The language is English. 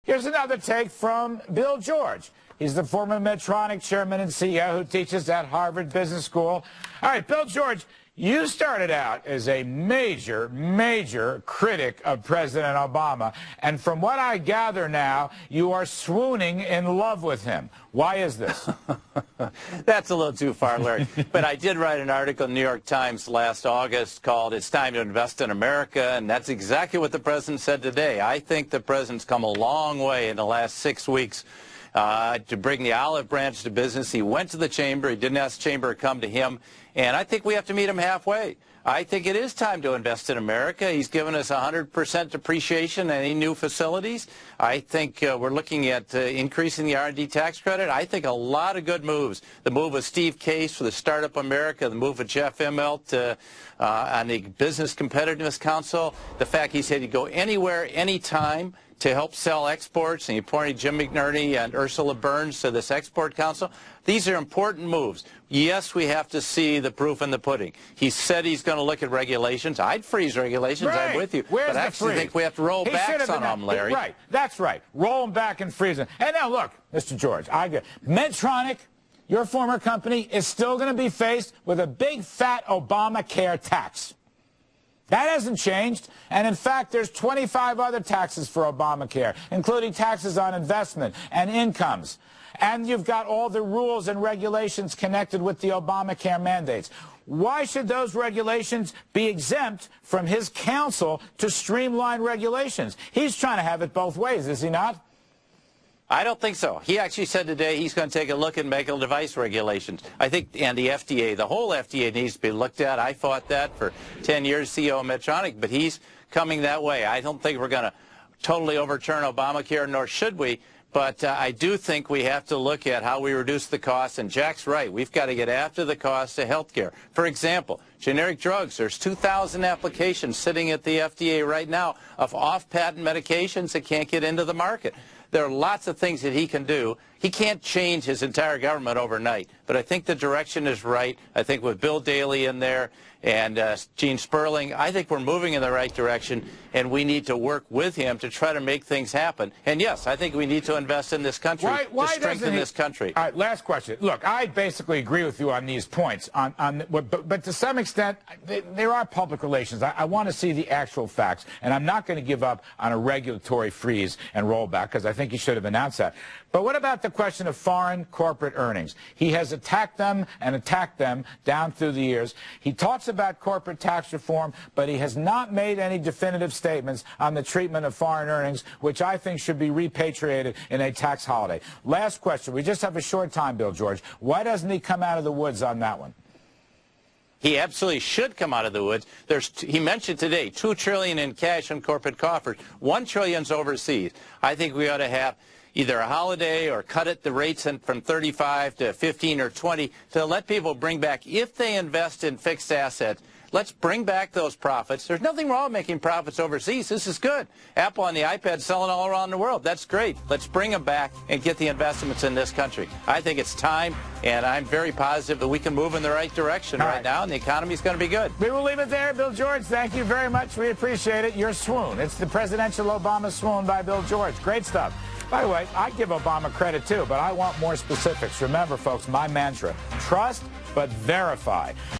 Here's another take from Bill George. He's the former Medtronic chairman and CEO who teaches at Harvard Business School. All right, Bill George, you started out as a major critic of President Obama. And from what I gather now, you are swooning in love with him. Why is this? That's a little too far, Larry. But I did write an article in the New York Times last August called "It's Time to Invest in America," and that's exactly what the president said today. I think the president's come a long way in the last 6 weeks to bring the olive branch to business. He went to the chamber. He didn't ask the chamber to come to him. And I think we have to meet him halfway. I think it is time to invest in America. He's given us 100% depreciation in any new facilities. I think we're looking at increasing the R&D tax credit. I think a lot of good moves. The move of Steve Case for the Startup America, the move of Jeff Immelt on the Business Competitiveness Council, the fact he said he'd go anywhere, anytime to help sell exports, and he appointed Jim McNerney and Ursula Burns to this Export Council. These are important moves. Yes, we have to see the proof in the pudding. He said he's going to look at regulations. I'd freeze regulations. Right. I'm with you. Where's but I actually think we have to roll back on them, Larry. Right. That's right. Roll them back and freeze them. And now, look, Mr. George, Medtronic, your former company, is still going to be faced with a big, fat Obamacare tax. That hasn't changed. And in fact, there's 25 other taxes for Obamacare, including taxes on investment and incomes. And you've got all the rules and regulations connected with the Obamacare mandates. Why should those regulations be exempt from his counsel to streamline regulations? He's trying to have it both ways, is he not? I don't think so. He actually said today he's going to take a look at medical device regulations. I think, and the FDA, the whole FDA needs to be looked at. I fought that for 10 years, CEO of Medtronic, but he's coming that way. I don't think we're going to totally overturn Obamacare, nor should we. But I do think we have to look at how we reduce the costs. And Jack's right. We've got to get after the costs of health care. For example, generic drugs. There's 2,000 applications sitting at the FDA right now of off-patent medications that can't get into the market. There are lots of things that he can do. He can't change his entire government overnight, but I think the direction is right. I think with Bill Daley in there and Gene Sperling, I think we're moving in the right direction, and we need to work with him to try to make things happen. And yes, I think we need to invest in this country to strengthen this country. All right, last question. Look, I basically agree with you on these points, but to some extent, there are public relations. I want to see the actual facts, and I'm not going to give up on a regulatory freeze and rollback, because I think he should have announced that. But what about the question of foreign corporate earnings? He has attacked them and attacked them down through the years. He talks about corporate tax reform, but he has not made any definitive statements on the treatment of foreign earnings, which I think should be repatriated in a tax holiday. Last question. We just have a short time, Bill George. Why doesn't he come out of the woods on that one? He absolutely should come out of the woods. He mentioned today $2 trillion in cash in corporate coffers, $1 trillion overseas. I think we ought to have either a holiday or cut the rates from 35 to 15 or 20 to let people bring back, if they invest in fixed assets, let's bring back those profits. There's nothing wrong with making profits overseas. This is good. Apple on the iPad selling all around the world. That's great. Let's bring them back and get the investments in this country. I think it's time, and I'm very positive that we can move in the right direction right now, and the economy's going to be good. We will leave it there. Bill George, thank you very much. We appreciate it. Your swoon. It's the presidential Obama swoon by Bill George. Great stuff. By the way, I give Obama credit, too, but I want more specifics. Remember, folks, my mantra, trust but verify.